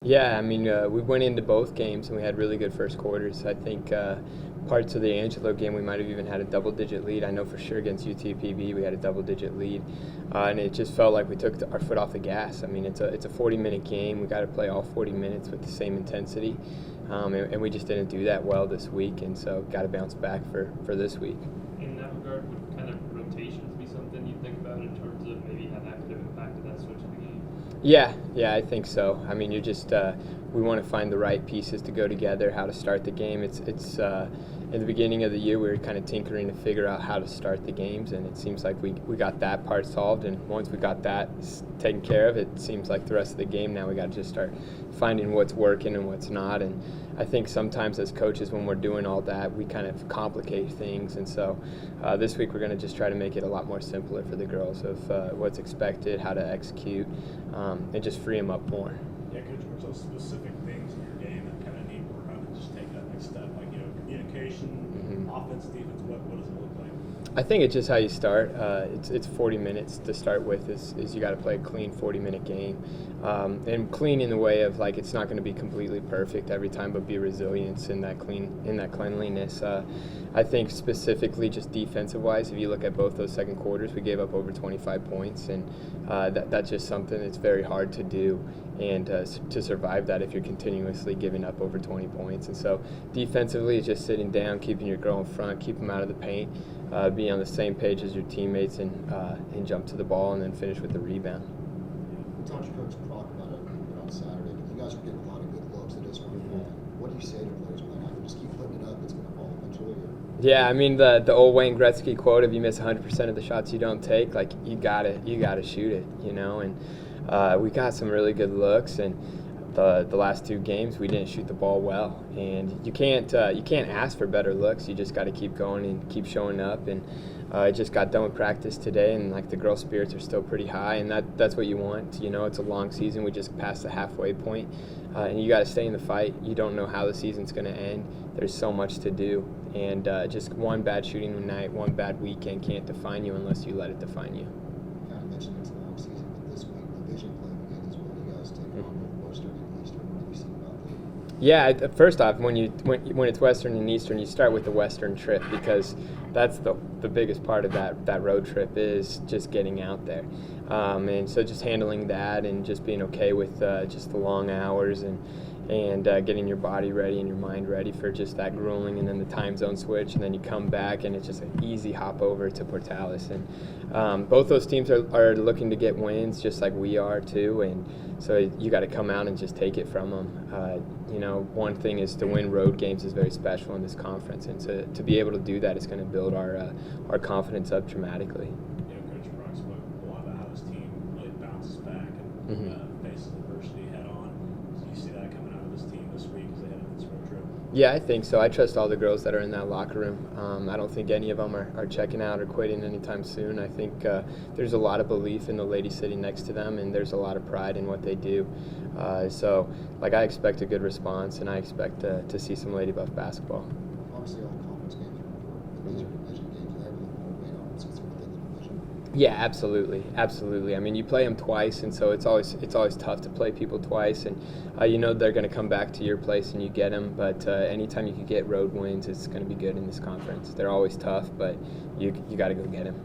Yeah, I mean, we went into both games and we had really good first quarters. I think parts of the Angelo game we might have even had a double-digit lead. I know for sure against UTPB we had a double-digit lead, and it just felt like we took our foot off the gas. I mean, it's a 40-minute game. We got to play all 40 minutes with the same intensity, and we just didn't do that well this week, and so got to bounce back for this week. In that regard, would kind of rotations be something you think about in terms of maybe how that could have impacted that switch of the game? Yeah, I think so. I mean, we want to find the right pieces to go together, how to start the game. It's in the beginning of the year we were kind of tinkering to figure out how to start the games, and it seems like we got that part solved. And once we got that taken care of, it seems like the rest of the game now we got to just start finding what's working and what's not. And I think sometimes as coaches, when we're doing all that, we kind of complicate things. And so this week we're going to just try to make it a lot more simpler for the girls of what's expected, how to execute, and just free them up more. Yeah, Coach, were those specific things in your game that kind of need work on to just take that next step? Like, communication, offense, defense, what does it look like? I think it's just how you start. It's 40 minutes to start with. Is you got to play a clean 40-minute game, and clean in the way of like it's not going to be completely perfect every time, but be resilience in that cleanliness. I think specifically just defensive-wise, if you look at both those second quarters, we gave up over 25 points, and that's just something that's very hard to do, and to survive that if you're continuously giving up over 20 points. And so defensively, it's just sitting down, keeping your girl in front, keep them out of the paint, be on the same page as your teammates, and jump to the ball and then finish with the rebound. We talked to Coach Crock about it on Saturday, but you guys are getting a lot of good looks at this point. What do you say to players playing out there? Just keep putting it up, it's going to fall eventually? Or? Yeah, I mean the old Wayne Gretzky quote: "If you miss 100% of the shots you don't take, like you gotta shoot it," And we got some really good looks, and the last two games we didn't shoot the ball well, and you can't ask for better looks. You just got to keep going and keep showing up. And I just got done with practice today, and like the girl spirits are still pretty high, and that's what you want. It's a long season. We just passed the halfway point, and you got to stay in the fight. You don't know how the season's going to end. There's so much to do, and just one bad shooting night, one bad weekend can't define you unless you let it define you. You kind of mentioned it's a long season, but this week division play begins as well. You guys take on both Western and Eastern. What have you seen about that? Yeah, first off, when it's Western and Eastern, you start with the Western trip, because that's the biggest part of that road trip is just getting out there, and so just handling that and just being okay with just the long hours and getting your body ready and your mind ready for just that grueling, and then the time zone switch, and then you come back and it's just an easy hop over to Portales. And both those teams are looking to get wins just like we are too, and so you got to come out and just take it from them. One thing is to win road games is very special in this conference, and to be able to do that is going to build our confidence up dramatically. Coach Brock spoke a lot about how this team really bounces back and faces adversity head on. Do you see that coming out of this team this week as they head into this road trip? Yeah, I think so. I trust all the girls that are in that locker room. I don't think any of them are checking out or quitting anytime soon. I think there's a lot of belief in the lady sitting next to them, and there's a lot of pride in what they do. So I expect a good response, and I expect to see some Lady Buff basketball. Obviously, all conference games are important, but these are division games, and they have a little more weight on them since they're within the division. Yeah, absolutely. I mean, you play them twice, and so it's always tough to play people twice, and they're going to come back to your place and you get them. But anytime you can get road wins, it's going to be good in this conference. They're always tough, but you got to go get them.